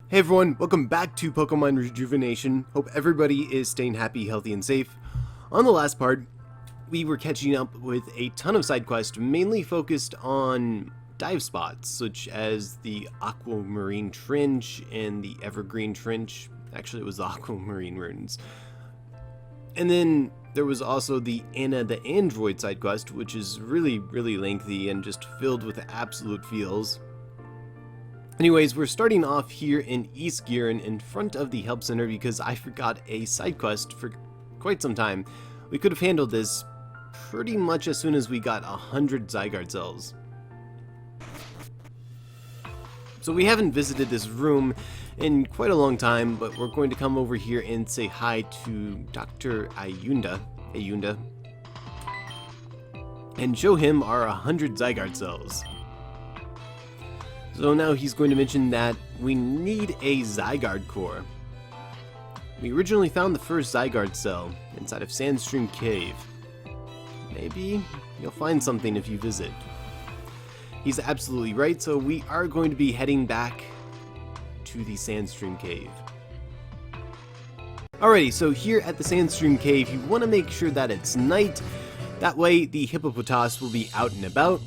Hey everyone, welcome back to Pokemon Rejuvenation. Hope everybody is staying happy, healthy, and safe. On the last part, we were catching up with a ton of side quests, mainly focused on dive spots, such as the Aquamarine Trench and the Evergreen Trench. Actually, it was the Aquamarine Ruins. And then there was also the Anna the Android side quest, which is really lengthy and just filled with absolute feels. Anyways, we're starting off here in East Girin in front of the Help Center because I forgot a side quest for quite some time. We could have handled this pretty much as soon as we got 100 Zygarde cells. So we haven't visited this room in quite a long time, but we're going to come over here and say hi to Dr. Ayunda, and show him our 100 Zygarde cells. So now he's going to mention that we need a Zygarde core. We originally found the first Zygarde cell inside of Sandstream Cave. Maybe you'll find something if you visit. He's absolutely right, so we are going to be heading back to the Sandstream Cave. Alrighty, so here at the Sandstream Cave, you want to make sure that it's night. That way the hippopotas will be out and about.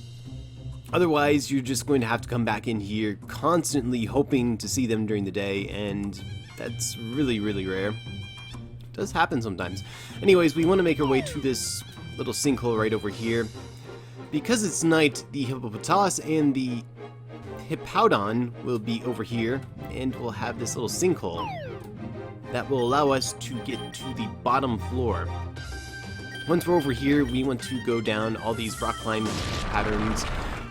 Otherwise, you're just going to have to come back in here constantly hoping to see them during the day, and that's really rare. It does happen sometimes. Anyways, we want to make our way to this little sinkhole right over here. Because it's night, the hippopotas and the hippowdon will be over here, and we'll have this little sinkhole that will allow us to get to the bottom floor. Once we're over here, we want to go down all these rock climb patterns,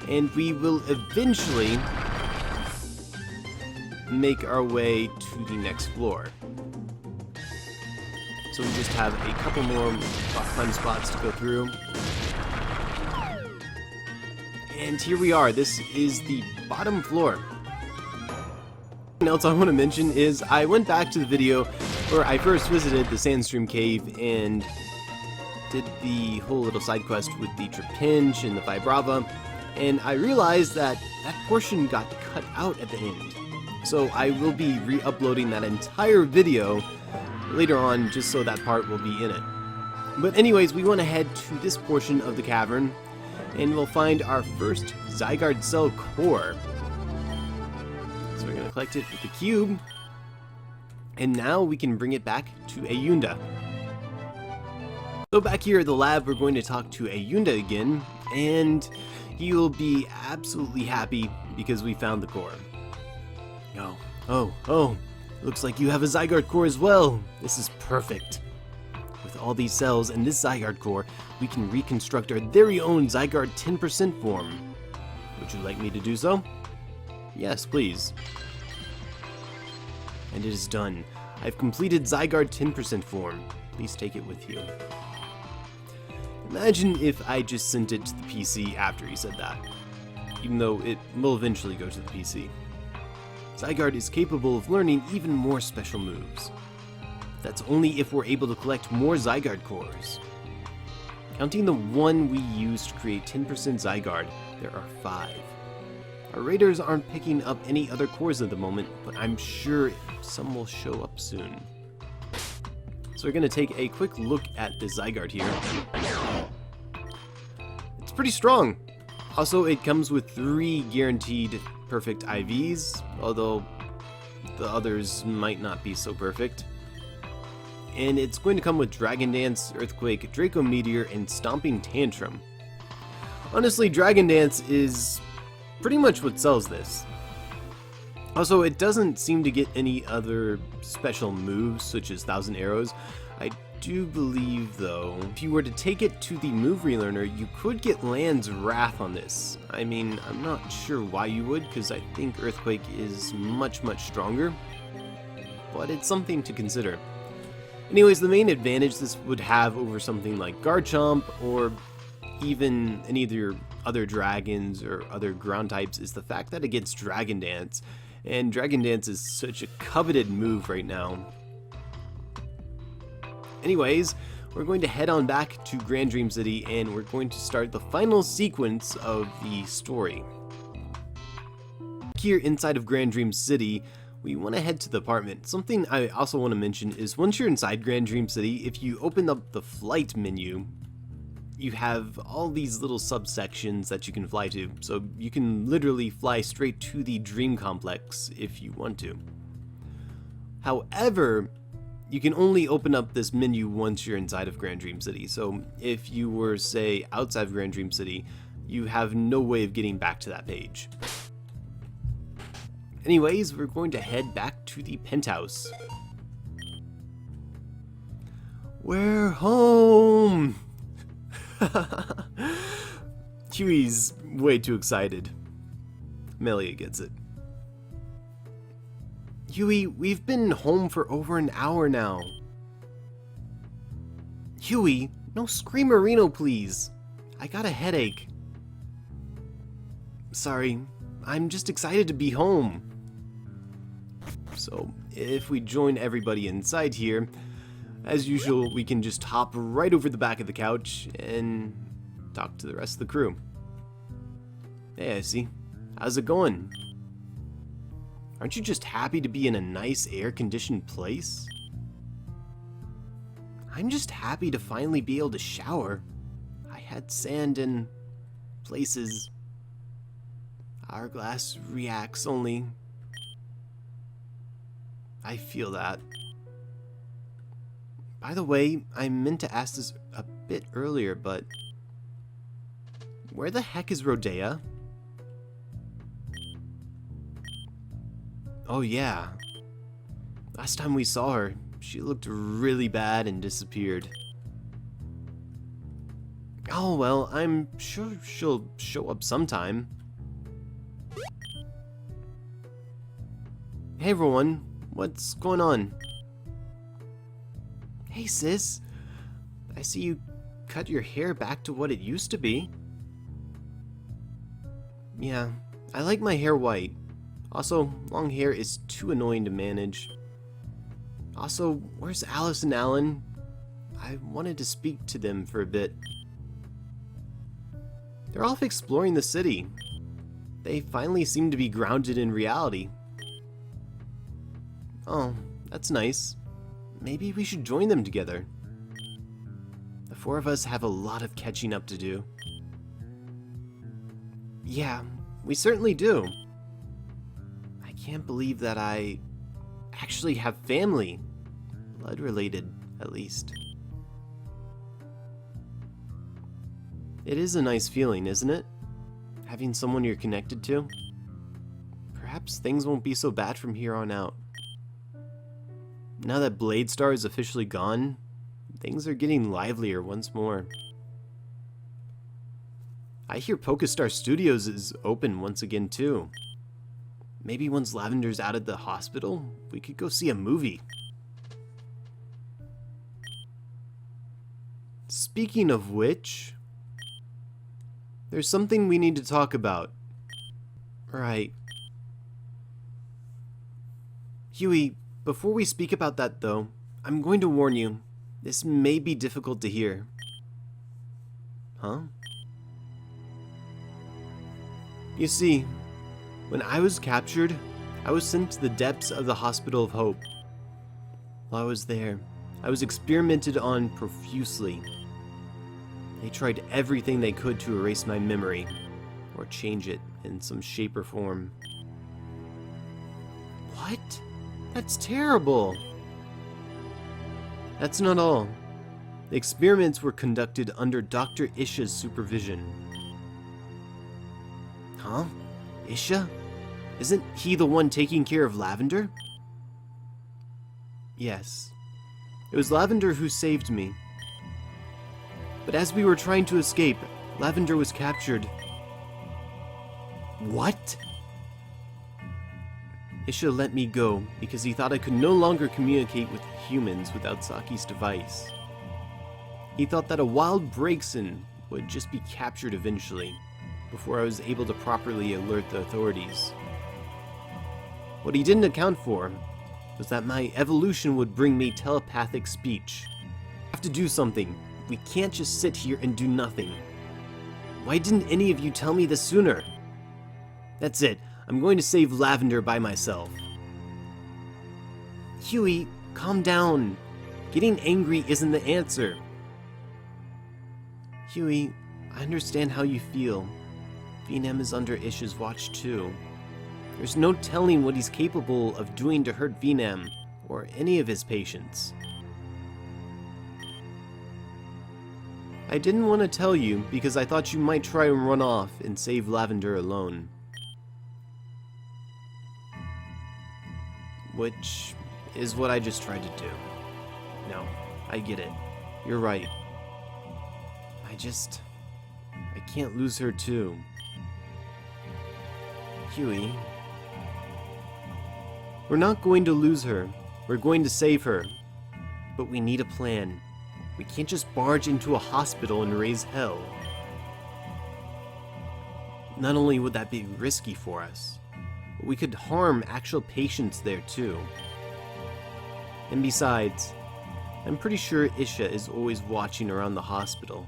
and we will eventually make our way to the next floor. So we just have a couple more rock climb spots to go through. And here we are. This is the bottom floor. Something else I want to mention is I went back to the video where I first visited the Sandstream Cave and did the whole little side quest with the Trapinch and the Vibrava. And I realized that that portion got cut out at the end. So I will be re-uploading that entire video later on just so that part will be in it. But anyways, we want to head to this portion of the cavern and we'll find our first Zygarde cell core. So we're going to collect it with the cube. And now we can bring it back to Ayunda. So back here at the lab, we're going to talk to Ayunda again, and he will be absolutely happy because we found the core. Oh, looks like you have a Zygarde core as well. This is perfect. With all these cells and this Zygarde core, we can reconstruct our very own Zygarde 10% form. Would you like me to do so? Yes, please. And it is done. I've completed Zygarde 10% form. Please take it with you. Imagine if I just sent it to the PC after he said that, even though it will eventually go to the PC. Zygarde is capable of learning even more special moves. That's only if we're able to collect more Zygarde cores. Counting the one we used to create 10% Zygarde, there are 5. Our raiders aren't picking up any other cores at the moment, but I'm sure some will show up soon. So we're going to take a quick look at the Zygarde here. It's pretty strong. Also, it comes with 3 guaranteed perfect IVs, although the others might not be so perfect. And it's going to come with Dragon Dance, Earthquake, Draco Meteor, and Stomping Tantrum. Honestly, Dragon Dance is pretty much what sells this. Also, it doesn't seem to get any other special moves, such as Thousand Arrows. I do believe, though, if you were to take it to the move relearner, you could get Land's Wrath on this. I mean, I'm not sure why you would, because I think Earthquake is much stronger. But it's something to consider. Anyways, the main advantage this would have over something like Garchomp, or even any of your other dragons or other ground types, is the fact that it gets Dragon Dance. And Dragon Dance is such a coveted move right now. Anyways, we're going to head on back to Grand Dream City and we're going to start the final sequence of the story. Here inside of Grand Dream City, we want to head to the apartment. Something I also want to mention is once you're inside Grand Dream City, if you open up the flight menu, you have all these little subsections that you can fly to. So you can literally fly straight to the Dream Complex if you want to. However, you can only open up this menu once you're inside of Grand Dream City. So if you were, say, outside of Grand Dream City, you have no way of getting back to that page. Anyways, we're going to head back to the penthouse. We're home! Huey's way too excited. Melia gets it. Huey, we've been home for over an hour now. Huey, no screamerino, please. I got a headache. Sorry, I'm just excited to be home. So, if we join everybody inside here, as usual, we can just hop right over the back of the couch and talk to the rest of the crew. Hey, I see. How's it going? Aren't you just happy to be in a nice air-conditioned place? I'm just happy to finally be able to shower. I had sand in places. Hourglass reacts only. I feel that. By the way, I meant to ask this a bit earlier, but where the heck is Rodea? Oh yeah. Last time we saw her, she looked really bad and disappeared. Oh well, I'm sure she'll show up sometime. Hey everyone, what's going on? Hey sis, I see you cut your hair back to what it used to be. Yeah, I like my hair white. Also, long hair is too annoying to manage. Also, where's Alice and Alan? I wanted to speak to them for a bit. They're off exploring the city. They finally seem to be grounded in reality. Oh, that's nice. Maybe we should join them together. The four of us have a lot of catching up to do. Yeah, we certainly do. I can't believe that I actually have family. Blood related, at least. It is a nice feeling, isn't it? Having someone you're connected to. Perhaps things won't be so bad from here on out. Now that Bladestar is officially gone, things are getting livelier once more. I hear Pokestar Studios is open once again too. Maybe once Lavender's out of the hospital, we could go see a movie. Speaking of which, there's something we need to talk about. Right. Huey, before we speak about that though, I'm going to warn you, this may be difficult to hear. Huh? You see, when I was captured, I was sent to the depths of the Hospital of Hope. While I was there, I was experimented on profusely. They tried everything they could to erase my memory, or change it in some shape or form. What? That's terrible! That's not all. The experiments were conducted under Dr. Isha's supervision. Huh? Isha? Isn't he the one taking care of Lavender? Yes. It was Lavender who saved me. But as we were trying to escape, Lavender was captured. What? Isha let me go because he thought I could no longer communicate with humans without Saki's device. He thought that a wild Braixen would just be captured eventually, before I was able to properly alert the authorities. What he didn't account for was that my evolution would bring me telepathic speech. I have to do something. We can't just sit here and do nothing. Why didn't any of you tell me this sooner? That's it. I'm going to save Lavender by myself. Huey, calm down. Getting angry isn't the answer. Huey, I understand how you feel. Venom is under Isha's watch too. There's no telling what he's capable of doing to hurt Venom, or any of his patients. I didn't want to tell you because I thought you might try and run off and save Lavender alone. Which is what I just tried to do. No, I get it. You're right. I can't lose her too. Huey. We're not going to lose her. We're going to save her. But we need a plan. We can't just barge into a hospital and raise hell. Not only would that be risky for us, but we could harm actual patients there too. And besides, I'm pretty sure Isha is always watching around the hospital,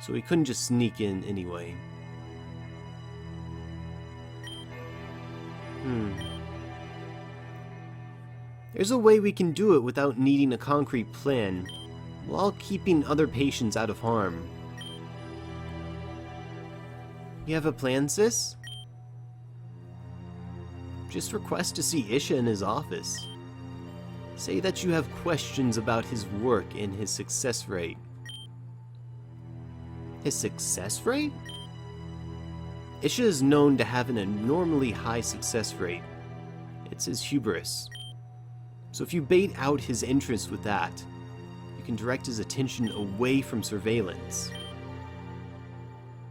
so we couldn't just sneak in anyway. There's a way we can do it without needing a concrete plan, while keeping other patients out of harm. You have a plan, sis? Just request to see Isha in his office. Say that you have questions about his work and his success rate. His success rate? Isha is known to have an abnormally high success rate. It's his hubris. So if you bait out his interest with that, you can direct his attention away from surveillance.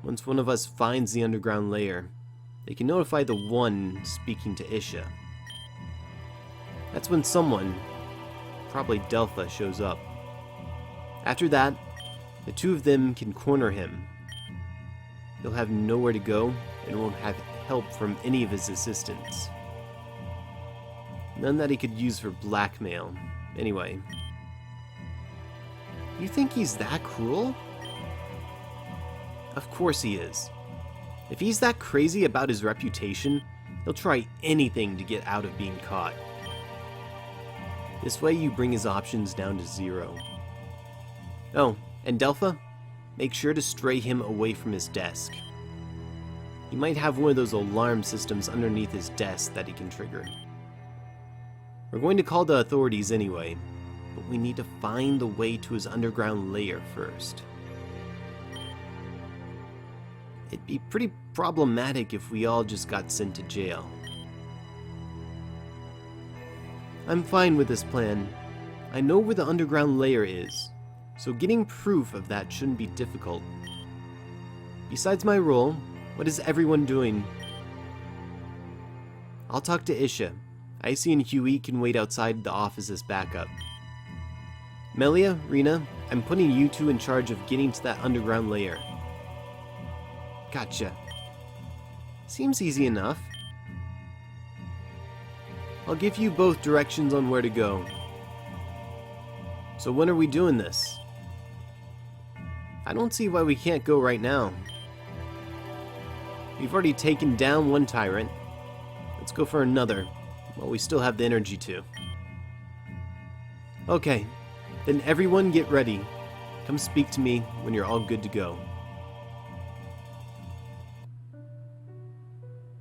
Once one of us finds the underground layer, they can notify the one speaking to Isha. That's when someone, probably Delpha, shows up. After that, the two of them can corner him. He'll have nowhere to go and won't have help from any of his assistants. None that he could use for blackmail, anyway. You think he's that cruel? Of course he is. If he's that crazy about his reputation, he'll try anything to get out of being caught. This way you bring his options down to zero. Oh, and Delpha, make sure to stray him away from his desk. He might have one of those alarm systems underneath his desk that he can trigger. We're going to call the authorities anyway, but we need to find the way to his underground lair first. It'd be pretty problematic if we all just got sent to jail. I'm fine with this plan. I know where the underground lair is, so getting proof of that shouldn't be difficult. Besides my role, what is everyone doing? I'll talk to Isha. Icy and Huey can wait outside the office as backup. Melia, Rena, I'm putting you two in charge of getting to that underground lair. Gotcha. Seems easy enough. I'll give you both directions on where to go. So when are we doing this? I don't see why we can't go right now. We've already taken down one tyrant. Let's go for another, while we still have the energy to. Okay, then everyone get ready. Come speak to me when you're all good to go.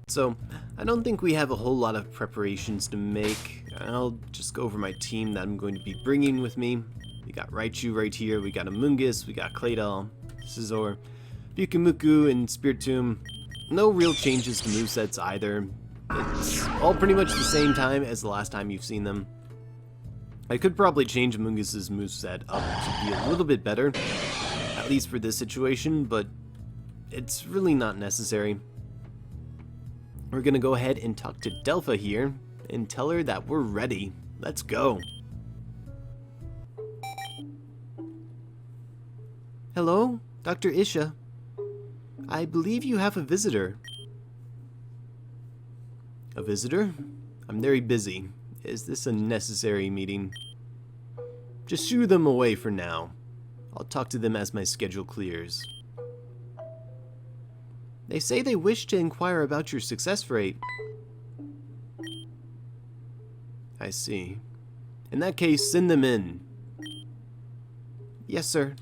So, I don't think we have a whole lot of preparations to make. I'll just go over my team that I'm going to be bringing with me. We got Raichu right here, we got Amoonguss, we got Claydol, Scizor, Bukimuku, and Spiritomb. No real changes to movesets either. It's all pretty much the same time as the last time you've seen them. I could probably change Amoonguss's moveset up to be a little bit better, at least for this situation, but it's really not necessary. We're gonna go ahead and talk to Delpha here and tell her that we're ready. Let's go. Hello, Dr. Isha. I believe you have a visitor. A visitor? I'm very busy. Is this a necessary meeting? Just shoo them away for now. I'll talk to them as my schedule clears. They say they wish to inquire about your success rate. I see. In that case, send them in. Yes, sir.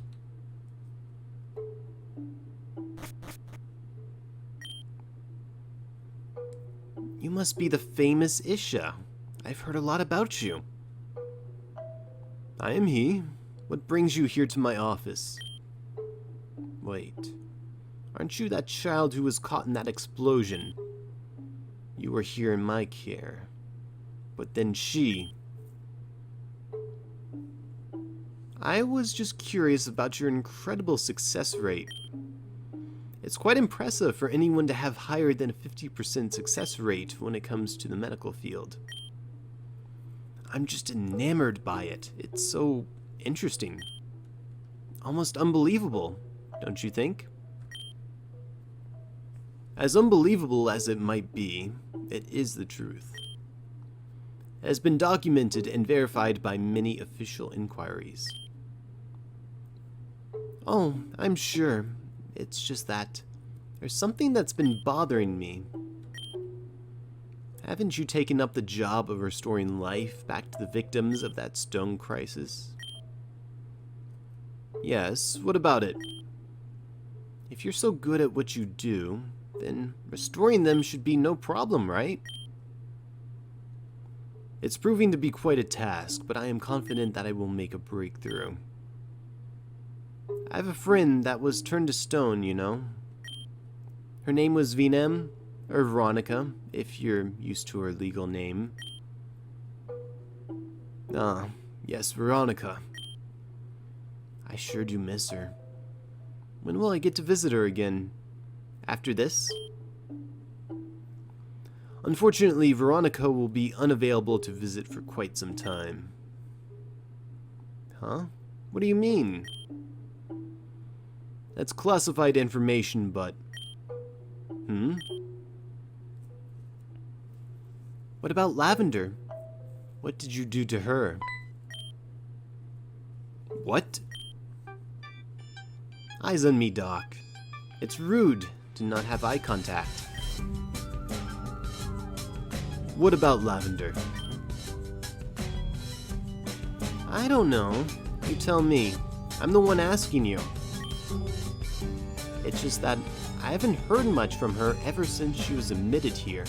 You must be the famous Isha. I've heard a lot about you. I am he. What brings you here to my office? Wait. Aren't you that child who was caught in that explosion? You were here in my care. But then she... I was just curious about your incredible success rate. It's quite impressive for anyone to have higher than a 50% success rate when it comes to the medical field. I'm just enamored by it. It's so interesting. Almost unbelievable, don't you think? As unbelievable as it might be, it is the truth. It has been documented and verified by many official inquiries. Oh, I'm sure. It's just that there's something that's been bothering me. Haven't you taken up the job of restoring life back to the victims of that stone crisis? Yes, what about it? If you're so good at what you do, then restoring them should be no problem, right? It's proving to be quite a task, but I am confident that I will make a breakthrough. I have a friend that was turned to stone, you know. Her name was Venom, or Veronica, if you're used to her legal name. Ah, yes, Veronica. I sure do miss her. When will I get to visit her again? After this? Unfortunately, Veronica will be unavailable to visit for quite some time. Huh? What do you mean? That's classified information, but... What about Lavender? What did you do to her? What? Eyes on me, Doc. It's rude to not have eye contact. What about Lavender? I don't know. You tell me. I'm the one asking you. It's just that I haven't heard much from her ever since she was admitted here.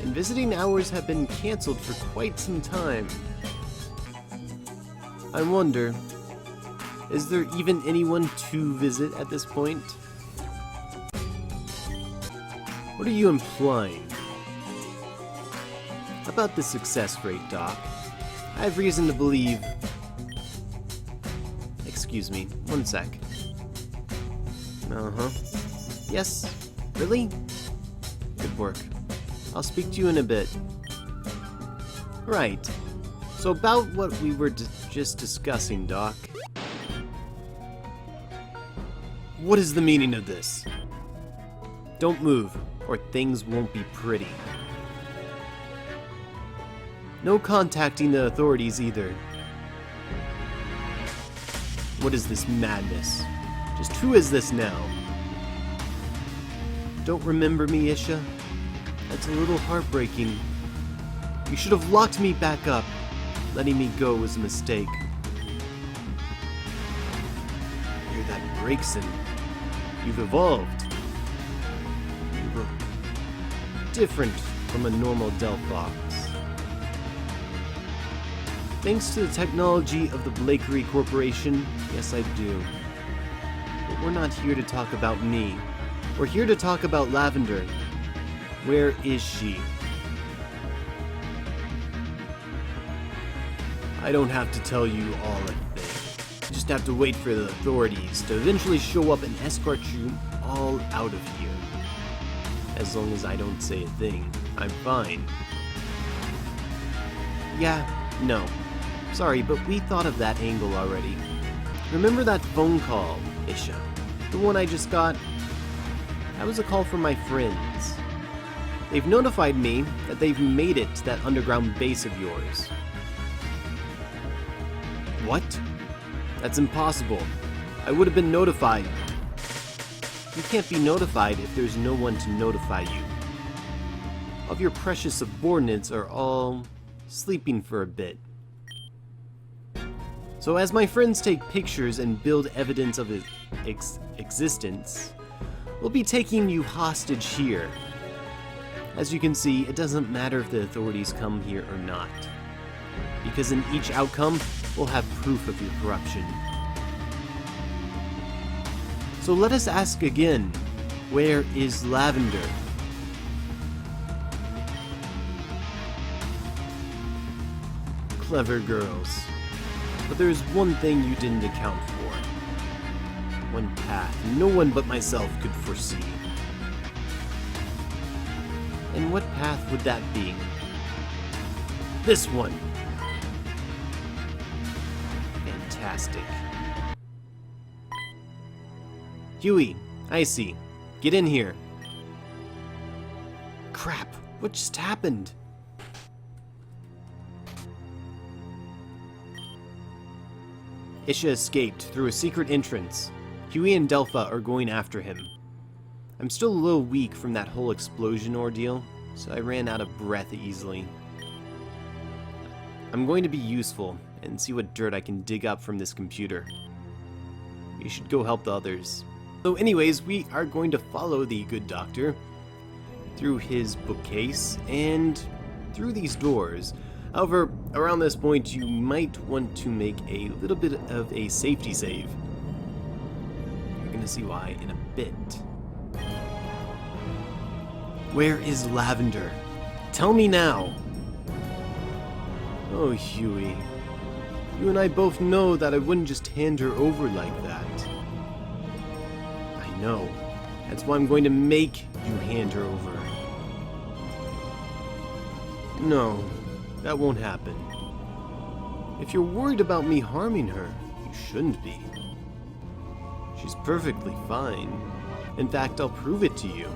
And visiting hours have been canceled for quite some time. I wonder, is there even anyone to visit at this point? What are you implying? About the success rate, Doc. I have reason to believe... Excuse me, one sec. Uh-huh. Yes? Really? Good work. I'll speak to you in a bit. Right. So about what we were just discussing, Doc. What is the meaning of this? Don't move, or things won't be pretty. No contacting the authorities either. What is this madness? Just who is this now? Don't remember me, Isha? That's a little heartbreaking. You should have locked me back up. Letting me go was a mistake. You're that Breakson. You've evolved. You look different from a normal Delphox. Thanks to the technology of the Blakery Corporation, yes I do. But we're not here to talk about me. We're here to talk about Lavender. Where is she? I don't have to tell you all a thing. You just have to wait for the authorities to eventually show up and escort you all out of here. As long as I don't say a thing, I'm fine. Yeah, no. Sorry, but we thought of that angle already. Remember that phone call, Isha? The one I just got? That was a call from my friends. They've notified me that they've made it to that underground base of yours. What? That's impossible. I would have been notified. You can't be notified if there's no one to notify you. All of your precious subordinates are all sleeping for a bit. So as my friends take pictures and build evidence of its existence, we'll be taking you hostage here. As you can see, it doesn't matter if the authorities come here or not, because in each outcome, we'll have proof of your corruption. So let us ask again, where is Lavender? Clever girls. But there's one thing you didn't account for. One path no one but myself could foresee. And what path would that be? This one. Fantastic. Huey, I see. Get in here. Crap, what just happened? Isha escaped through a secret entrance. Huey and Delpha are going after him. I'm still a little weak from that whole explosion ordeal, so I ran out of breath easily. I'm going to be useful and see what dirt I can dig up from this computer. We should go help the others. So anyways, we are going to follow the good doctor through his bookcase and through these doors. However, around this point you might want to make a little bit of a safety save. You're going to see why in a bit. Where is Lavender? Tell me now! Oh, Huey. You and I both know that I wouldn't just hand her over like that. I know. That's why I'm going to make you hand her over. No, that won't happen. If you're worried about me harming her, you shouldn't be. She's perfectly fine. In fact, I'll prove it to you.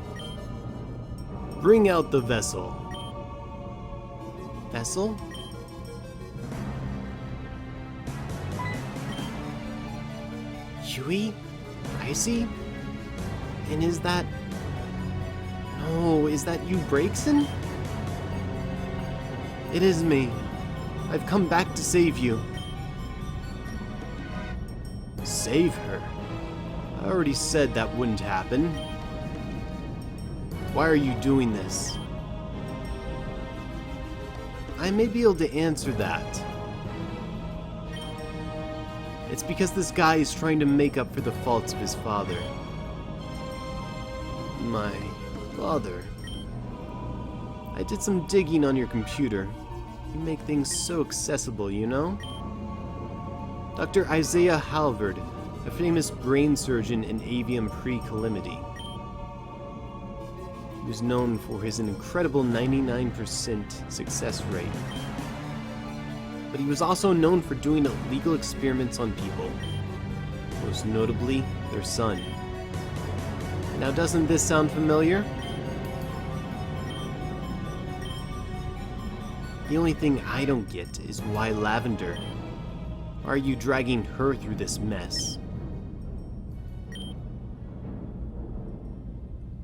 Bring out the vessel. Vessel? Huey? Icy? And is that... No, is that you, Brakeson? It is me. I've come back to save you. Save her? I already said that wouldn't happen. Why are you doing this? I may be able to answer that. It's because this guy is trying to make up for the faults of his father. My father. I did some digging on your computer. You make things so accessible, you know? Dr. Isaiah Halvard, a famous brain surgeon in avian pre-calamity. He was known for his incredible 99% success rate. But he was also known for doing illegal experiments on people, most notably their son. Now, doesn't this sound familiar? The only thing I don't get is why Lavender? Why are you dragging her through this mess?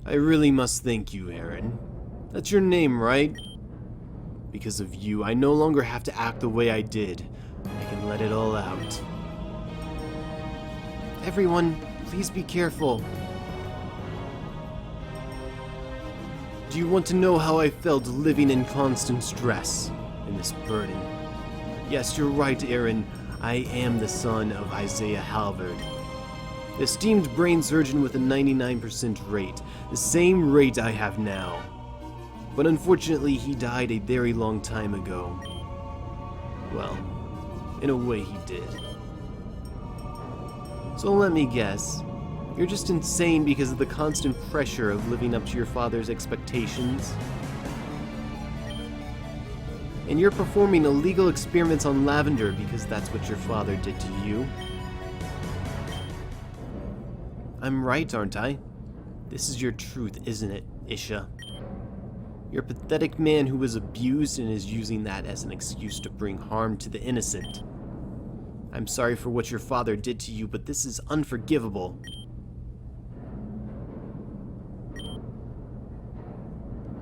I really must thank you, Aaron. That's your name, right? Because of you, I no longer have to act the way I did. I can let it all out. Everyone, please be careful. Do you want to know how I felt living in constant stress, in this burden? Yes, you're right, Aaron. I am the son of Isaiah Halvard, the esteemed brain surgeon with a 99% rate, the same rate I have now. But unfortunately, he died a very long time ago. Well, in a way he did. So let me guess. You're just insane because of the constant pressure of living up to your father's expectations? And you're performing illegal experiments on Lavender because that's what your father did to you? I'm right, aren't I? This is your truth, isn't it, Isha? You're a pathetic man who was abused and is using that as an excuse to bring harm to the innocent. I'm sorry for what your father did to you, but this is unforgivable.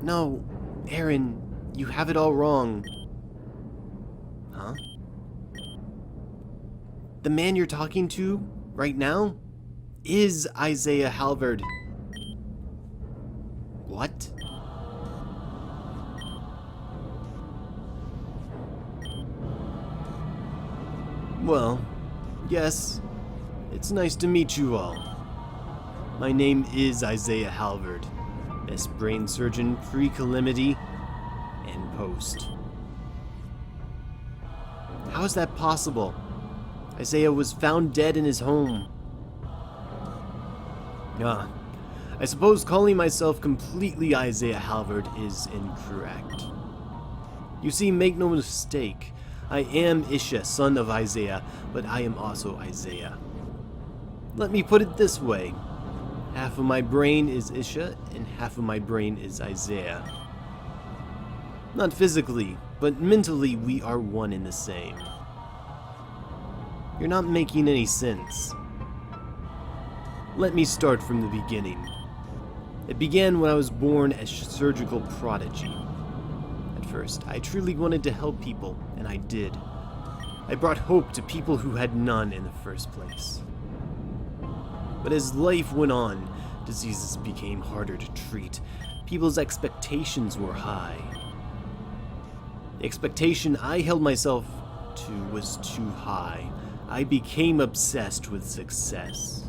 No, Aaron, you have it all wrong. Huh? The man you're talking to right now is Isaiah Halvard. What? Well, yes, it's nice to meet you all. My name is Isaiah Halvard, best brain surgeon pre-calamity and post. How is that possible? Isaiah was found dead in his home. I suppose calling myself completely Isaiah Halvard is incorrect. You see, make no mistake, I am Isha, son of Isaiah, but I am also Isaiah. Let me put it this way. Half of my brain is Isha, and half of my brain is Isaiah. Not physically, but mentally we are one and the same. You're not making any sense. Let me start from the beginning. It began when I was born as a surgical prodigy. At first, I truly wanted to help people, and I did. I brought hope to people who had none in the first place. But as life went on, diseases became harder to treat. People's expectations were high. The expectation I held myself to was too high. I became obsessed with success.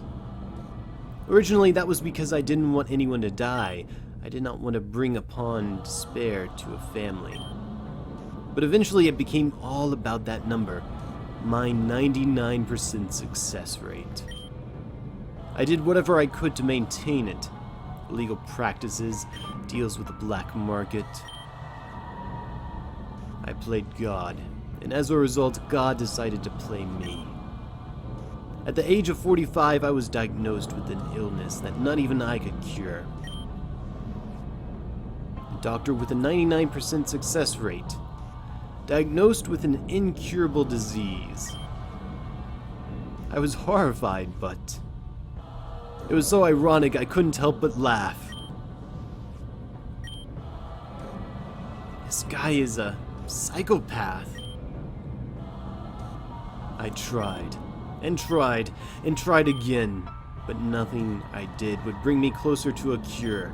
Originally, that was because I didn't want anyone to die. I did not want to bring upon despair to a family. But eventually it became all about that number, my 99% success rate. I did whatever I could to maintain it. Illegal practices, deals with the black market. I played God, and as a result, God decided to play me. At the age of 45, I was diagnosed with an illness that not even I could cure. A doctor with a 99% success rate, diagnosed with an incurable disease. I was horrified, but it was so ironic I couldn't help but laugh. This guy is a psychopath. I tried, and tried, and tried again, but nothing I did would bring me closer to a cure.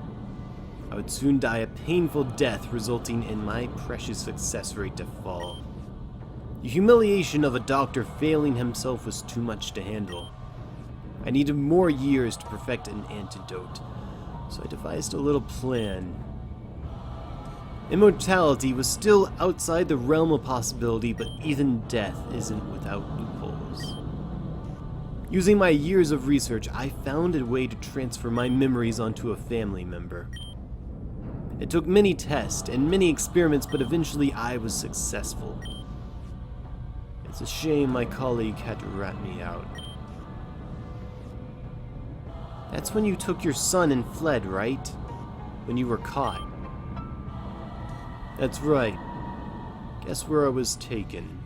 I would soon die a painful death, resulting in my precious success rate to fall. The humiliation of a doctor failing himself was too much to handle. I needed more years to perfect an antidote, so I devised a little plan. Immortality was still outside the realm of possibility, but even death isn't without loopholes. Using my years of research, I found a way to transfer my memories onto a family member. It took many tests and many experiments, but eventually I was successful. It's a shame my colleague had to rat me out. That's when you took your son and fled, right? When you were caught. That's right. Guess where I was taken?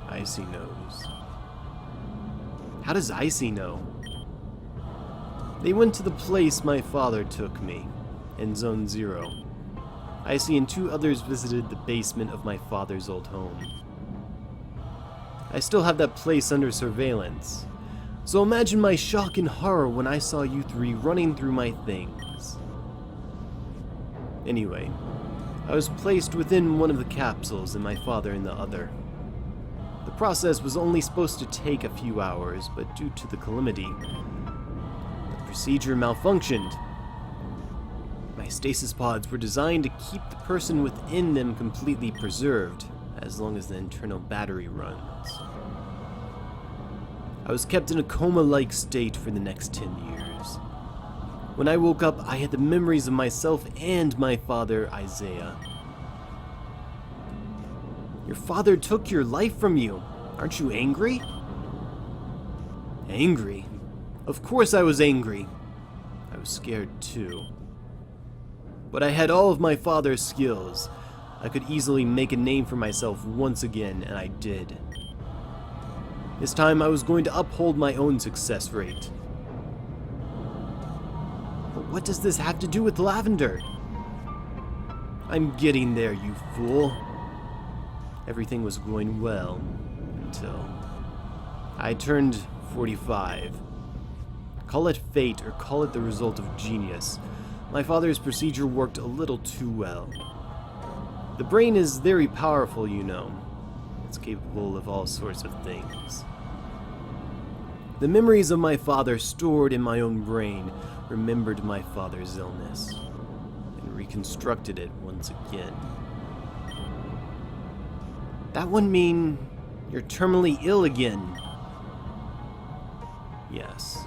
Icy knows. How does Icy know? They went to the place my father took me, in Zone 0. Icy and 2 others visited the basement of my father's old home. I still have that place under surveillance, so imagine my shock and horror when I saw you 3 running through my things. Anyway, I was placed within one of the capsules and my father in the other. The process was only supposed to take a few hours, but due to the calamity, the procedure malfunctioned. My stasis pods were designed to keep the person within them completely preserved, as long as the internal battery runs. I was kept in a coma-like state for the next 10 years. When I woke up, I had the memories of myself and my father, Isaiah. Your father took your life from you. Aren't you angry? Angry? Of course I was angry. I was scared too. But I had all of my father's skills. I could easily make a name for myself once again, and I did. This time I was going to uphold my own success rate. But what does this have to do with Lavender? I'm getting there, you fool. Everything was going well until I turned 45. Call it fate or call it the result of genius. My father's procedure worked a little too well. The brain is very powerful, you know. It's capable of all sorts of things. The memories of my father stored in my own brain remembered my father's illness and reconstructed it once again. That would mean you're terminally ill again. Yes.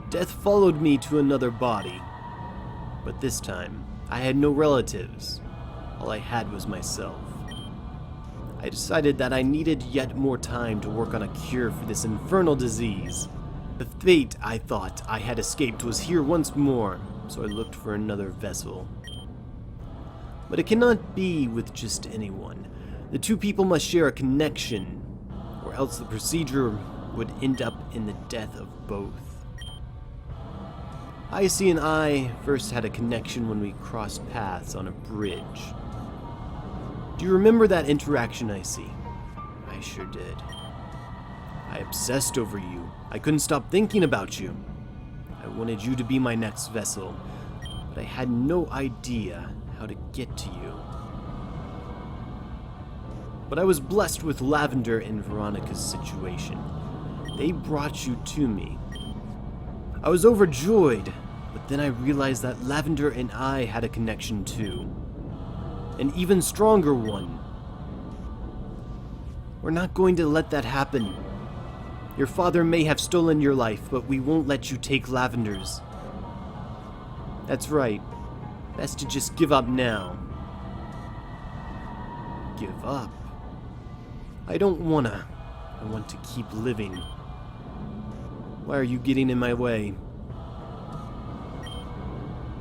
Death followed me to another body. But this time, I had no relatives. All I had was myself. I decided that I needed yet more time to work on a cure for this infernal disease. The fate I thought I had escaped was here once more, so I looked for another vessel. But it cannot be with just anyone. The two people must share a connection, or else the procedure would end up in the death of both. Icy and I first had a connection when we crossed paths on a bridge. Do you remember that interaction, Icy? I sure did. I obsessed over you. I couldn't stop thinking about you. I wanted you to be my next vessel, but I had no idea how to get to you. But I was blessed with Lavender and Veronica's situation. They brought you to me. I was overjoyed, but then I realized that Lavender and I had a connection too. An even stronger one. We're not going to let that happen. Your father may have stolen your life, but we won't let you take Lavender's. That's right. Best to just give up now. Give up? I don't wanna. I want to keep living. Why are you getting in my way?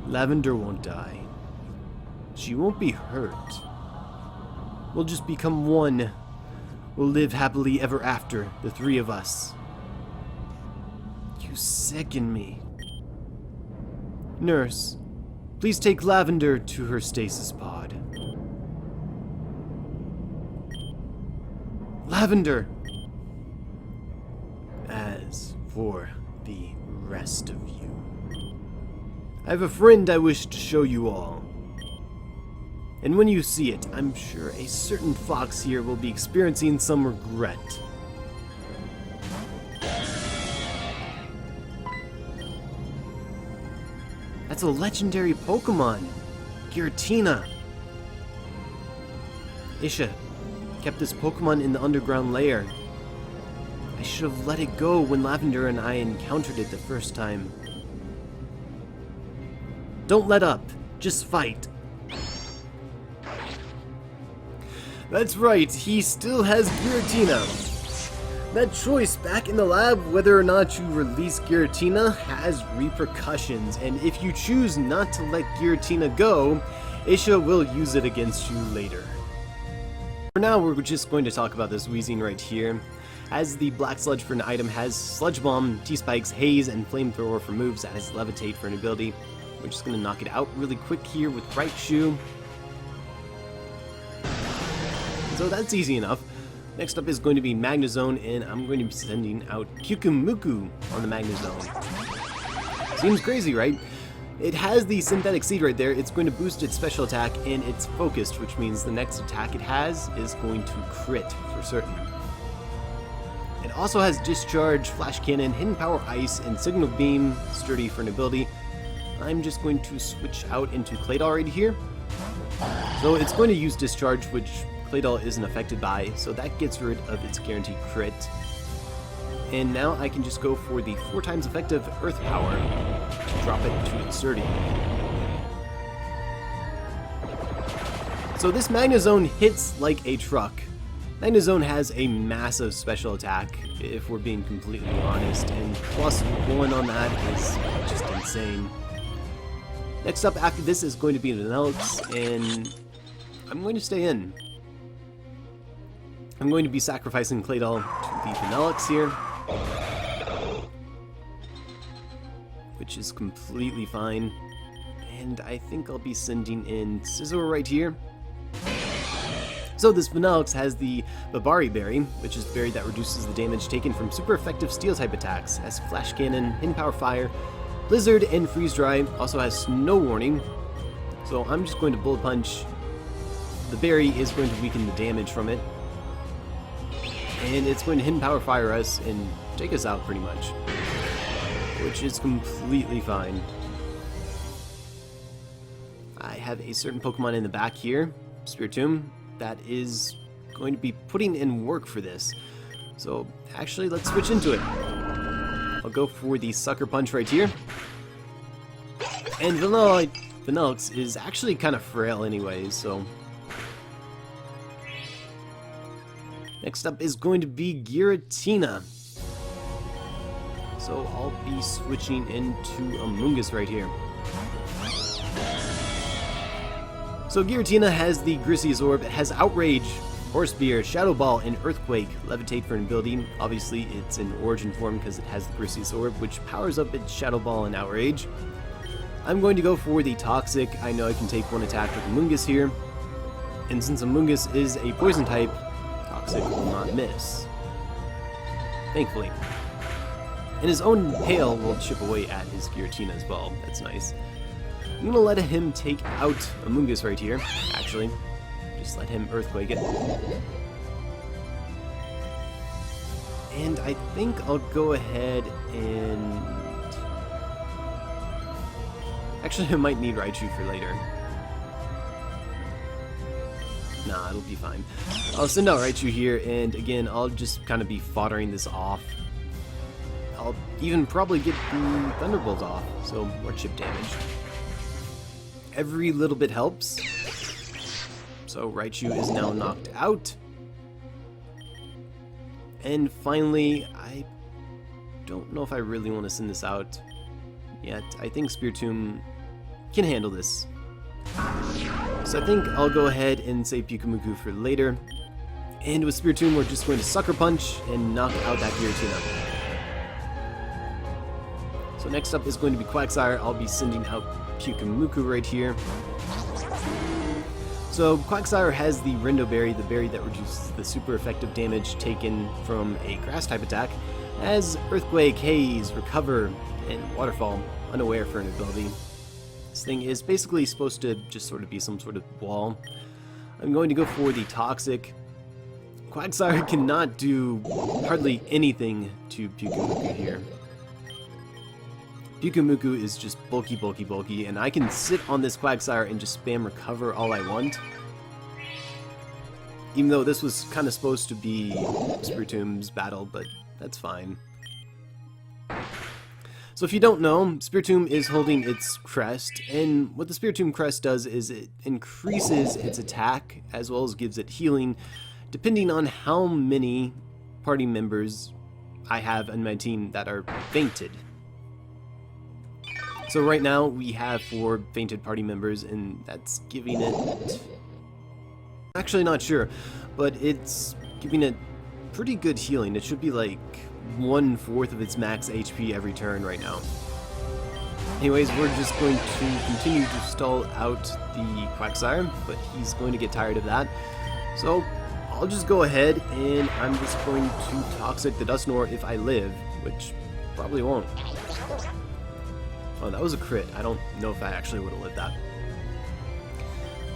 Lavender won't die. She won't be hurt. We'll just become one. We'll live happily ever after, the three of us. You sicken me. Nurse, please take Lavender to her stasis pod. Lavender! As for the rest of you, I have a friend I wish to show you all. And when you see it, I'm sure a certain fox here will be experiencing some regret. That's a legendary Pokémon! Giratina! Isha kept this Pokémon in the underground lair. I should have let it go when Lavender and I encountered it the first time. Don't let up. Just fight. That's right, he still has Giratina. That choice back in the lab, whether or not you release Giratina, has repercussions, and if you choose not to let Giratina go, Isha will use it against you later. For now, we're just going to talk about this Weezing right here. As the Black Sludge for an item has Sludge Bomb, T-Spikes, Haze, and Flamethrower for moves, that has Levitate for an ability. We're just going to knock it out really quick here with Right Shoe. So that's easy enough. Next up is going to be Magnezone, and I'm going to be sending out Kyukumuku on the Magnezone. Seems crazy, right? It has the Synthetic Seed right there. It's going to boost its special attack, and it's focused, which means the next attack it has is going to crit for certain. It also has Discharge, Flash Cannon, Hidden Power Ice, and Signal Beam, Sturdy for an ability. I'm just going to switch out into Claydol right here. So it's going to use Discharge, which Claydol isn't affected by, so that gets rid of its guaranteed crit. And now I can just go for the 4 times effective Earth Power to drop it to its Sturdy. So this Magnezone hits like a truck. Magnezone has a massive special attack, if we're being completely honest, and +1 on that is just insane. Next up after this is going to be Vanilluxe, and I'm going to stay in. I'm going to be sacrificing Claydol to the Vanilluxe here, which is completely fine. And I think I'll be sending in Scizor right here. So this Vanilluxe has the Babiri berry, which is the berry that reduces the damage taken from super effective steel-type attacks, has Flash Cannon, Hidden Power Fire, Blizzard, and Freeze Dry. Also has Snow Warning. So I'm just going to Bullet Punch. The berry is going to weaken the damage from it. And it's going to Hidden Power Fire us and take us out pretty much. Which is completely fine. I have a certain Pokemon in the back here, Spiritomb, that is going to be putting in work for this. So actually, let's switch into it. I'll go for the Sucker Punch right here. And Vanilluxe is actually kind of frail anyways, so... Next up is going to be Giratina. So I'll be switching into Amoonguss right here. So Giratina has the Grizzly's Orb, it has Outrage, Horse Spear, Shadow Ball, and Earthquake. Levitate for an ability. Obviously it's in Origin form because it has the Grizzly's Orb, which powers up its Shadow Ball and Outrage. I'm going to go for the Toxic. I know I can take one attack with Amoonguss here. And since Amoonguss is a poison type, Toxic will not miss. Thankfully. And his own hail will chip away at his Giratina as well. That's nice. I'm going to let him take out Amoonguss right here, actually. Just let him Earthquake it. And I think I'll go ahead and... Actually, I might need Raichu for later. Nah, it'll be fine. I'll send out Raichu here, and again, I'll just kind of be foddering this off. I'll even probably get the Thunderbolt off, so more chip damage. Every little bit helps. So Raichu is now knocked out. And finally, I don't know if I really want to send this out yet. I think Spiritomb can handle this. So I think I'll go ahead and save Pyukumuku for later. And with Spiritomb, we're just going to Sucker Punch and knock out that Giratina. So next up is going to be Quagsire. I'll be sending out Pyukumuku right here. So Quagsire has the Rindo berry, the berry that reduces the super effective damage taken from a grass type attack, as Earthquake, Haze, Recover, and Waterfall, unaware for an ability. This thing is basically supposed to just sort of be some sort of wall. I'm going to go for the Toxic. Quagsire cannot do hardly anything to Pyukumuku here. Pyukumuku is just bulky, bulky, bulky, and I can sit on this Quagsire and just spam Recover all I want. Even though this was kind of supposed to be Spiritomb's battle, but that's fine. So if you don't know, Spiritomb is holding its Crest, and what the Spiritomb Crest does is it increases its attack as well as gives it healing, depending on how many party members I have on my team that are fainted. So right now we have 4 fainted party members, and that's giving it... Actually not sure, but it's giving it pretty good healing. It should be like 1/4 of its max HP every turn right now. Anyways, we're just going to continue to stall out the Quagsire, but he's going to get tired of that. So I'll just go ahead and I'm just going to Toxic the Dusknoir if I live, which probably won't. Oh, that was a crit. I don't know if I actually would have lived that.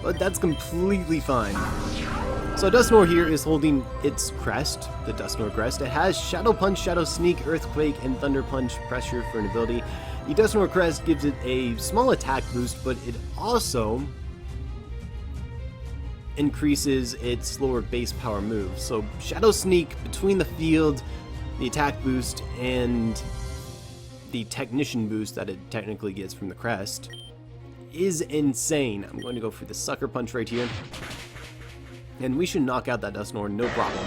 But that's completely fine. So Dusknoir here is holding its Crest, the Dusknoir Crest. It has Shadow Punch, Shadow Sneak, Earthquake, and Thunder Punch Pressure for an ability. The Dusknoir Crest gives it a small attack boost, but it also increases its slower base power moves. So Shadow Sneak between the field, the attack boost, and the Technician boost that it technically gets from the Crest is insane. I'm going to go for the Sucker Punch right here. And we should knock out that Dusknoir, no problem.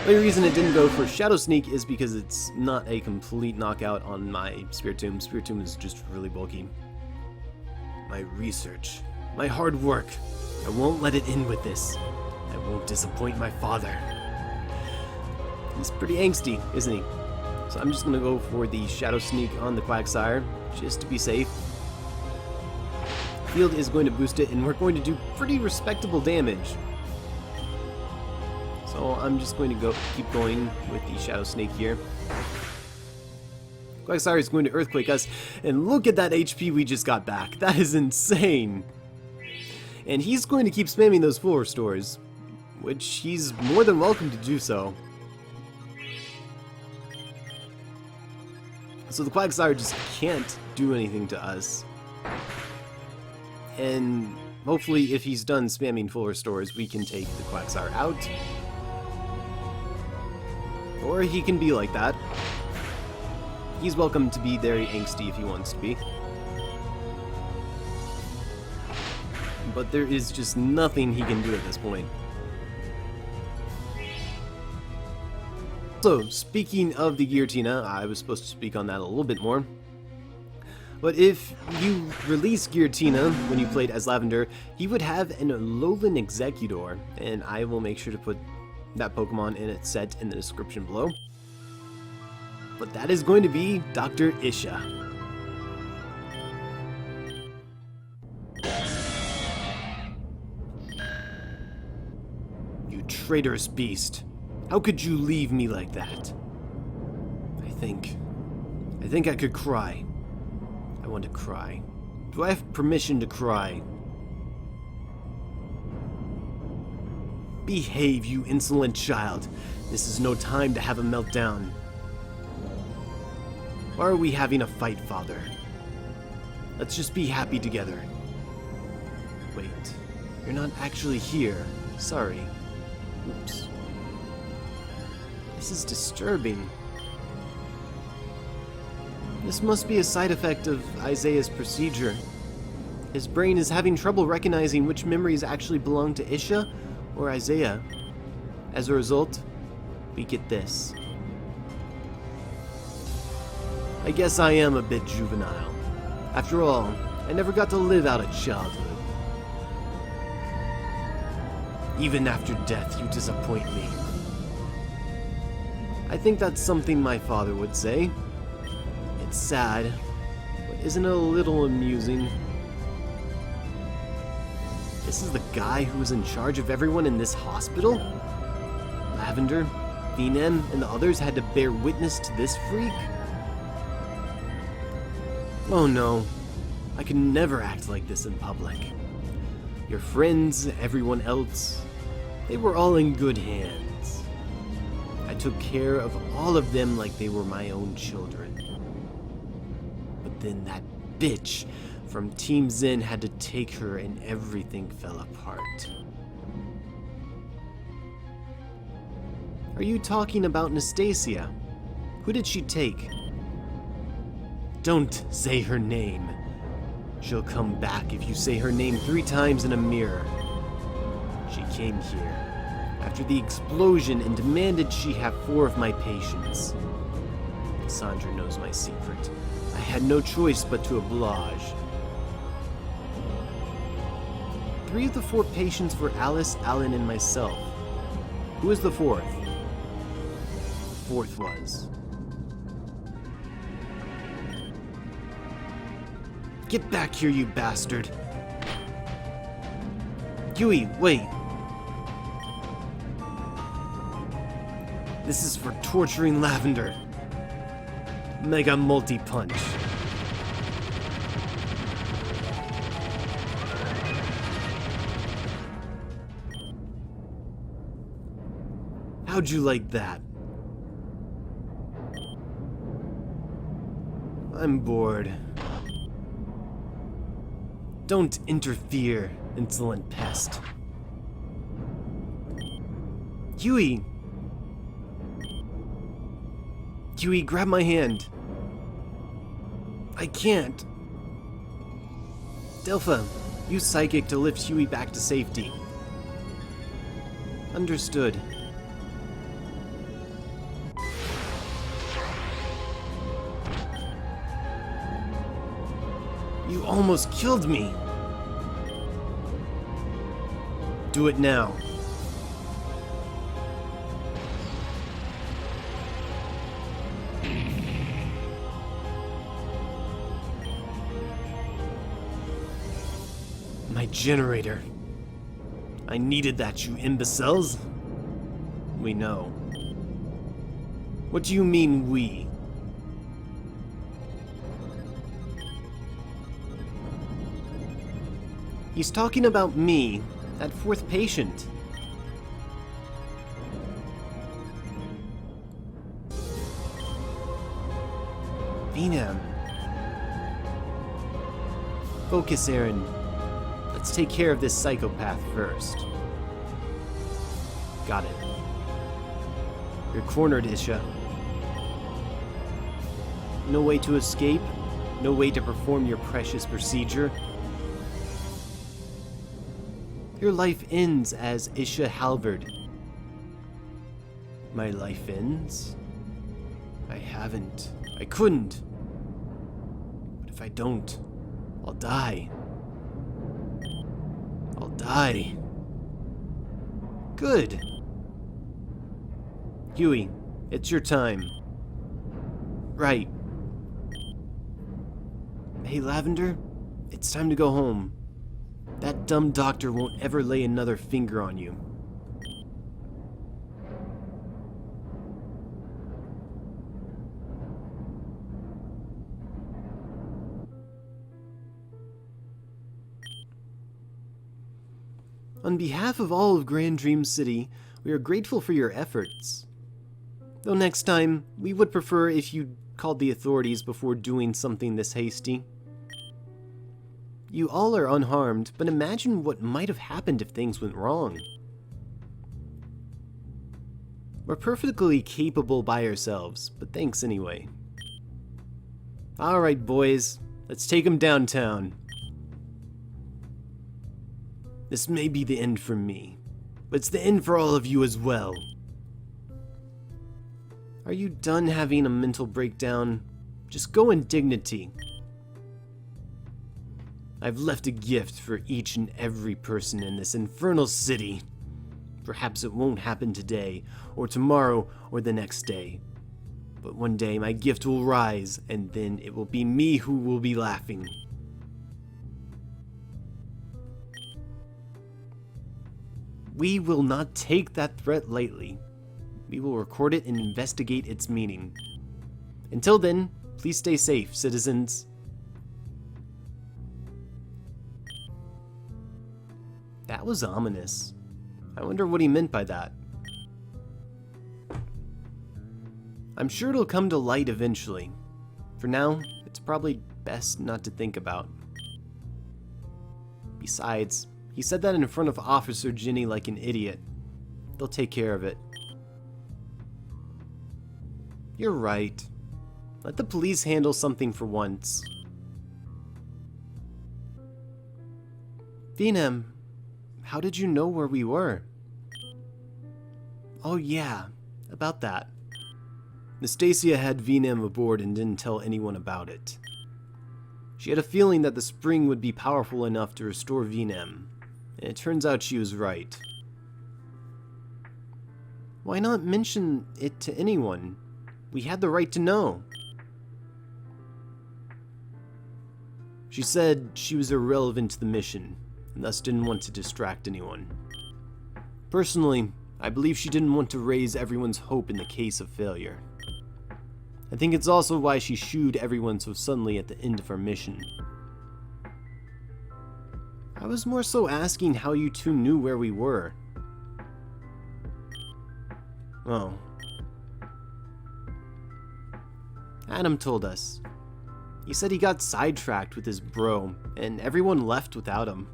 The only reason it didn't go for Shadow Sneak is because it's not a complete knockout on my Spiritomb. Spiritomb is just really bulky. My research, my hard work, I won't let it end with this. I won't disappoint my father. He's pretty angsty, isn't he? So I'm just going to go for the Shadow Sneak on the Quagsire, just to be safe. Field is going to boost it, and we're going to do pretty respectable damage. So I'm just going to keep going with the Shadow Snake here. Quagsire is going to Earthquake us, and look at that HP we just got back. That is insane. And he's going to keep spamming those full restores, which he's more than welcome to do so. So the Quagsire just can't do anything to us. And hopefully if he's done spamming full restores, we can take the Quagsire out. Or he can be like that. He's welcome to be very angsty if he wants to be. But there is just nothing he can do at this point. So, speaking of the Giratina, I was supposed to speak on that a little bit more. But if you release Giratina when you played as Lavender, he would have an Alolan Executor, and I will make sure to put that Pokemon in its set in the description below. But that is going to be Dr. Isha. You traitorous beast. How could you leave me like that? I think I could cry. I want to cry. Do I have permission to cry? Behave, you insolent child. This is no time to have a meltdown. Why are we having a fight, Father? Let's just be happy together. Wait, you're not actually here. Sorry. Oops. This is disturbing. This must be a side effect of Isaiah's procedure. His brain is having trouble recognizing which memories actually belong to Isha or Isaiah. As a result, we get this. I guess I am a bit juvenile. After all, I never got to live out a childhood. Even after death, you disappoint me. I think that's something my father would say. It's sad, but isn't it a little amusing? This is the guy who was in charge of everyone in this hospital? Lavender, Venom, and the others had to bear witness to this freak? Oh no, I could never act like this in public. Your friends, everyone else, they were all in good hands. I took care of all of them like they were my own children. But then that bitch from Team Zen had to take her and everything fell apart. Are you talking about Nastasia? Who did she take? Don't say her name. She'll come back if you say her name 3 times in a mirror. She came here after the explosion and demanded she have 4 of my patients. Cassandra knows my secret. I had no choice but to oblige. 3 of the 4 patients were Alice, Alan, and myself. Who was the 4th? The 4th was... Get back here, you bastard! Yui, wait! This is for torturing Lavender. Mega multi-punch. How'd you like that? I'm bored. Don't interfere, insolent pest. Huey! Huey, grab my hand. I can't. Delpha, use Psychic to lift Huey back to safety. Understood. You almost killed me. Do it now. My generator. I needed that, you imbeciles. we know. What do you mean, we? He's talking about me, that fourth patient. Venam. Focus, Aaron. Let's take care of this psychopath first. Got it. You're cornered, Isha. No way to escape? No way to perform your precious procedure? Your life ends as Isha Halvard. My life ends? I haven't. I couldn't. But if I don't, I'll die. I'll die. Good. Huey, it's your time. Right. Hey, Lavender, it's time to go home. That dumb doctor won't ever lay another finger on you. On behalf of all of Grand Dream City, we are grateful for your efforts. Though next time, we would prefer if you called the authorities before doing something this hasty. You all are unharmed, but imagine what might have happened if things went wrong. We're perfectly capable by ourselves, but thanks anyway. Alright, boys, let's take him downtown. This may be the end for me, but it's the end for all of you as well. Are you done having a mental breakdown? Just go in dignity. I've left a gift for each and every person in this infernal city. Perhaps it won't happen today, or tomorrow, or the next day. But one day my gift will rise, and then it will be me who will be laughing. We will not take that threat lightly. We will record it and investigate its meaning. Until then, please stay safe, citizens. That was ominous. I wonder what he meant by that. I'm sure it'll come to light eventually. For now, it's probably best not to think about. Besides, he said that in front of Officer Ginny like an idiot. They'll take care of it. You're right. Let the police handle something for once. Venam, how did you know where we were? Oh yeah, about that. Nastasia had Venam aboard and didn't tell anyone about it. She had a feeling that the spring would be powerful enough to restore Venam, and it turns out she was right. Why not mention it to anyone? We had the right to know. She said she was irrelevant to the mission, and thus didn't want to distract anyone. Personally, I believe she didn't want to raise everyone's hope in the case of failure. I think it's also why she shooed everyone so suddenly at the end of our mission. I was more so asking how you two knew where we were. Oh. Adam told us. He said he got sidetracked with his bro, and everyone left without him.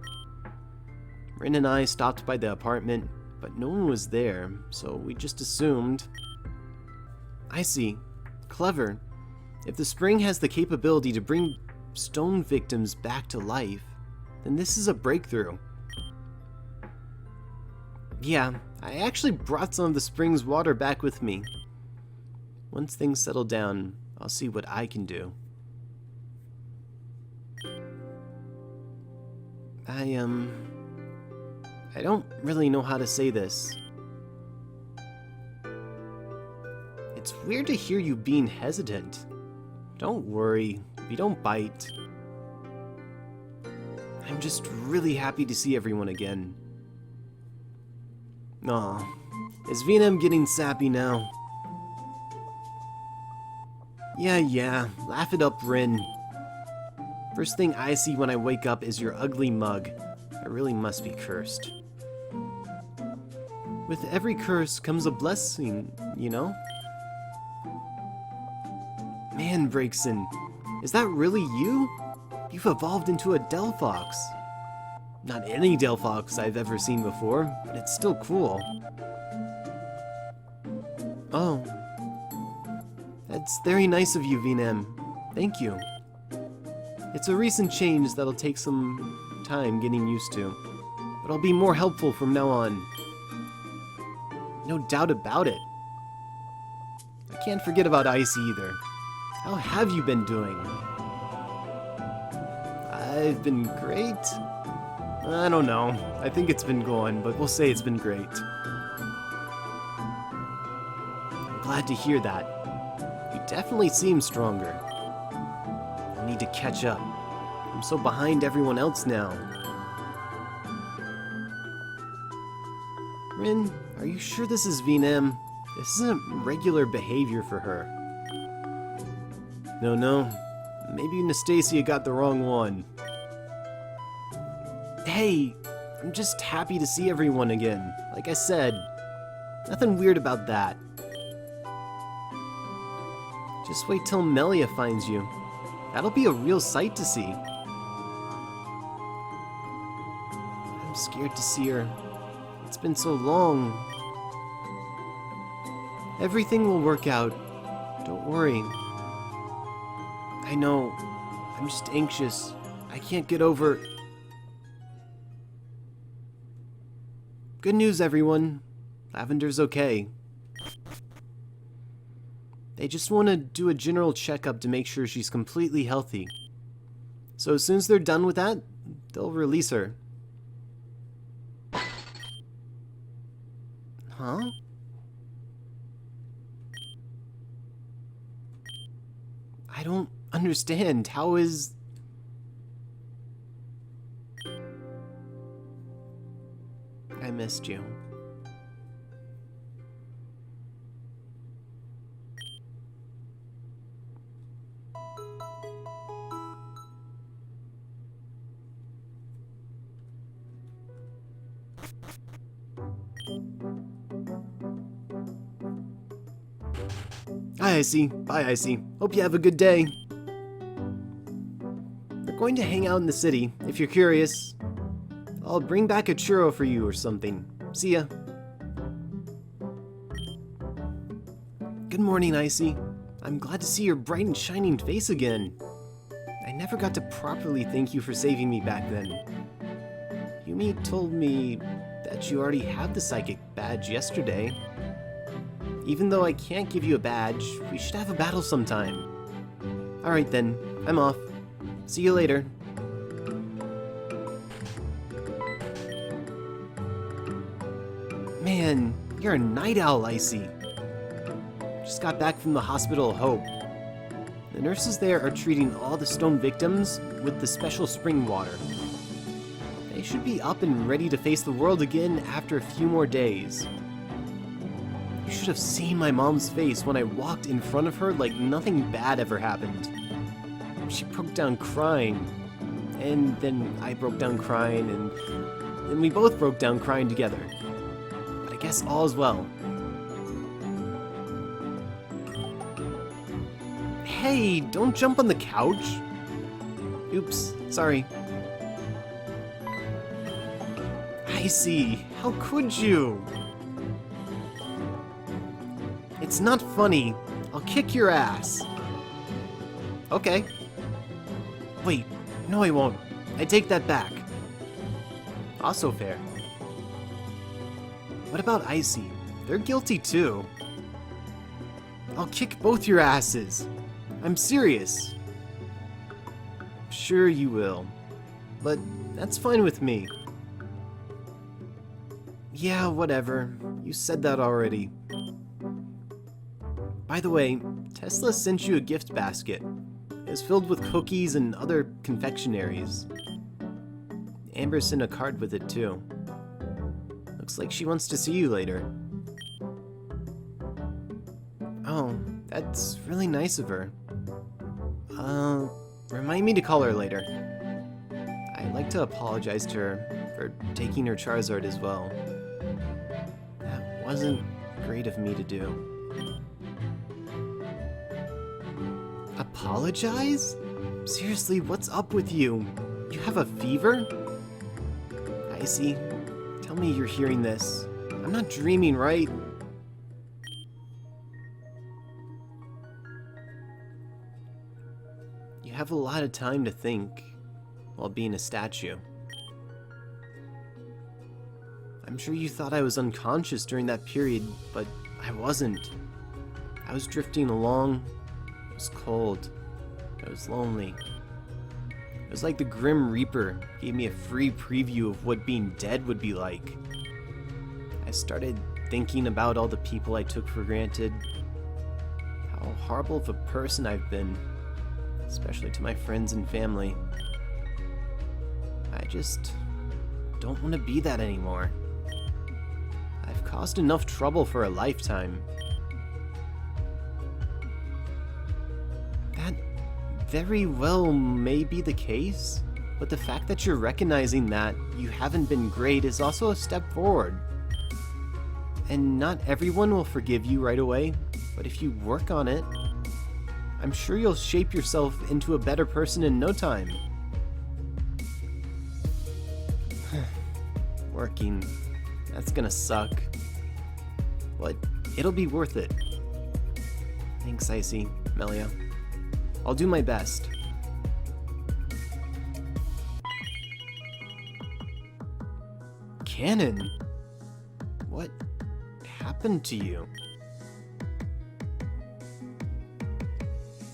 Rin and I stopped by the apartment, but no one was there, so we just assumed. I see. Clever. If the spring has the capability to bring stone victims back to life, then this is a breakthrough. Yeah, I actually brought some of the spring's water back with me. Once things settle down, I'll see what I can do. I don't really know how to say this. It's weird to hear you being hesitant. Don't worry, we don't bite. I'm just really happy to see everyone again. Aw, Is Venom getting sappy now? Yeah, laugh it up, Rin. First thing I see when I wake up is your ugly mug. I really must be cursed. With every curse comes a blessing, you know? Man, Breakson, is that really you? You've evolved into a Delphox. Not any Delphox I've ever seen before, but it's still cool. Oh. That's very nice of you, Venom. Thank you. It's a recent change that'll take some time getting used to, but I'll be more helpful from now on. No doubt about it. I can't forget about Icy either. How have you been doing? I've been great? I don't know. I think it's been going, but we'll say it's been great. I'm glad to hear that. You definitely seem stronger. I need to catch up. I'm so behind everyone else now. Rin, are you sure this is Venom? This isn't regular behavior for her. No. Maybe Nastasia got the wrong one. Hey, I'm just happy to see everyone again. Like I said, nothing weird about that. Just wait till Melia finds you. That'll be a real sight to see. I'm scared to see her. It's been so long. Everything will work out. Don't worry. I know. I'm just anxious. I can't get over... Good news, everyone. Lavender's okay. They just want to do a general checkup to make sure she's completely healthy. So as soon as they're done with that, they'll release her. Huh? I don't understand. How is... I missed you. Hi, Icy. Bye, Icy. Hope you have a good day. We're going to hang out in the city, if you're curious. I'll bring back a churro for you or something. See ya. Good morning, Icy. I'm glad to see your bright and shining face again. I never got to properly thank you for saving me back then. Yumi told me that you already have the psychic badge yesterday. Even though I can't give you a badge, we should have a battle sometime. Alright then, I'm off. See you later. Man, you're a night owl, Icy. Just got back from the Hospital of Hope. The nurses there are treating all the stone victims with the special spring water. They should be up and ready to face the world again after a few more days. You should have seen my mom's face when I walked in front of her like nothing bad ever happened. She broke down crying. And then I broke down crying, and then we both broke down crying together. But I guess all is well. Hey, don't jump on the couch. Oops, sorry. I see. How could you? It's not funny. I'll kick your ass. Okay. Wait, no I won't. I take that back. Also fair. What about Icy? They're guilty too. I'll kick both your asses. I'm serious. Sure you will. But that's fine with me. Yeah, whatever. You said that already. By the way, Tesla sent you a gift basket. It's filled with cookies and other confectionaries. Amber sent a card with it too. Looks like she wants to see you later. Oh, that's really nice of her. Remind me to call her later. I'd like to apologize to her for taking her Charizard as well. That wasn't great of me to do. Apologize? Seriously, what's up with you? You have a fever? Icy, tell me you're hearing this. I'm not dreaming, right? You have a lot of time to think while being a statue. I'm sure you thought I was unconscious during that period, but I wasn't. I was drifting along. It was cold. I was lonely. It was like the Grim Reaper gave me a free preview of what being dead would be like. I started thinking about all the people I took for granted. How horrible of a person I've been, especially to my friends and family. I just don't want to be that anymore. I've caused enough trouble for a lifetime. That very well may be the case, but the fact that you're recognizing that you haven't been great is also a step forward. And not everyone will forgive you right away, but if you work on it, I'm sure you'll shape yourself into a better person in no time. Working. That's gonna suck. But it'll be worth it. Thanks, Icy, Melia. I'll do my best. Cannon? What happened to you?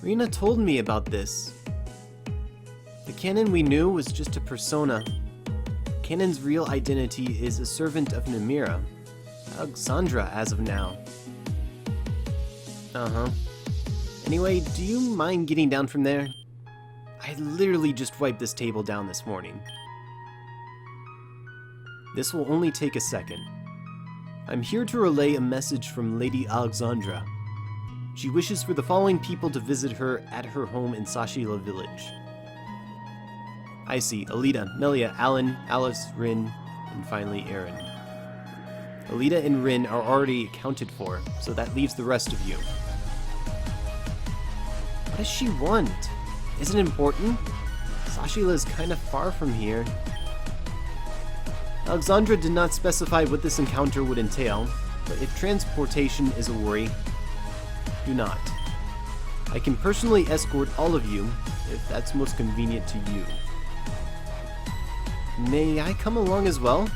Rena told me about this. The Cannon we knew was just a persona. Cannon's real identity is a servant of Namira, Alexandra as of now. Anyway, do you mind getting down from there? I literally just wiped this table down this morning. This will only take a second. I'm here to relay a message from Lady Alexandra. She wishes for the following people to visit her at her home in Sashila Village. Icy, Alita, Melia, Alan, Alice, Rin, and finally Aaron. Alita and Rin are already accounted for, so that leaves the rest of you. What does she want? Is it important? Sashila is kind of far from here. Alexandra did not specify what this encounter would entail, but if transportation is a worry, do not. I can personally escort all of you, if that's most convenient to you. May I come along as well?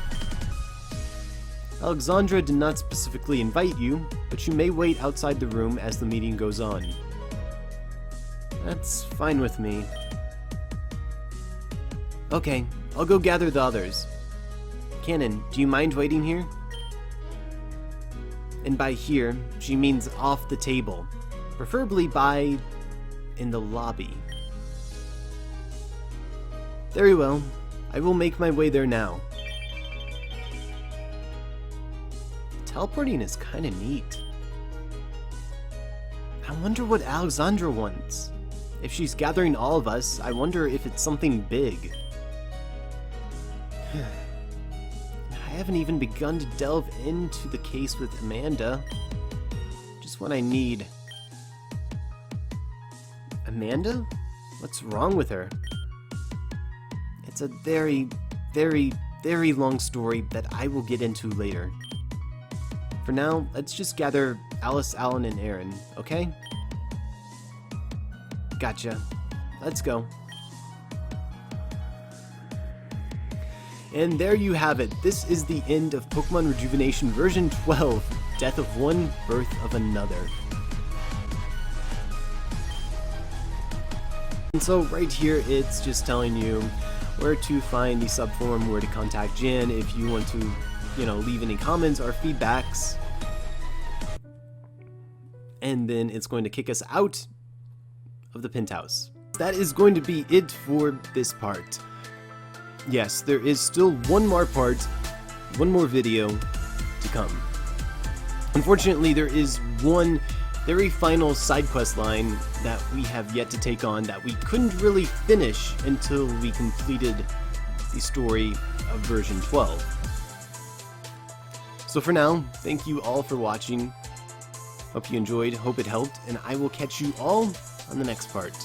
Alexandra did not specifically invite you, but you may wait outside the room as the meeting goes on. That's fine with me. Okay, I'll go gather the others. Cannon, do you mind waiting here? And by here, she means off the table, preferably in the lobby. Very well, I will make my way there now. Teleporting is kinda neat. I wonder what Alexandra wants. If she's gathering all of us, I wonder if it's something big. I haven't even begun to delve into the case with Amanda. Just what I need. Amanda? What's wrong with her? It's a very, very, very long story that I will get into later. For now, let's just gather Alice, Alan, and Aaron, okay? Gotcha. Let's go. And there you have it. This is the end of Pokemon Rejuvenation version 12, Death of One, Birth of Another. And so right here, it's just telling you where to find the subforum, where to contact Jen if you want to, leave any comments or feedbacks. And then it's going to kick us out of the penthouse. That is going to be it for this part. Yes, there is still one more part, one more video to come. Unfortunately, there is one very final side quest line that we have yet to take on that we couldn't really finish until we completed the story of version 12. So for now, thank you all for watching. Hope you enjoyed, hope it helped, and I will catch you all on the next part.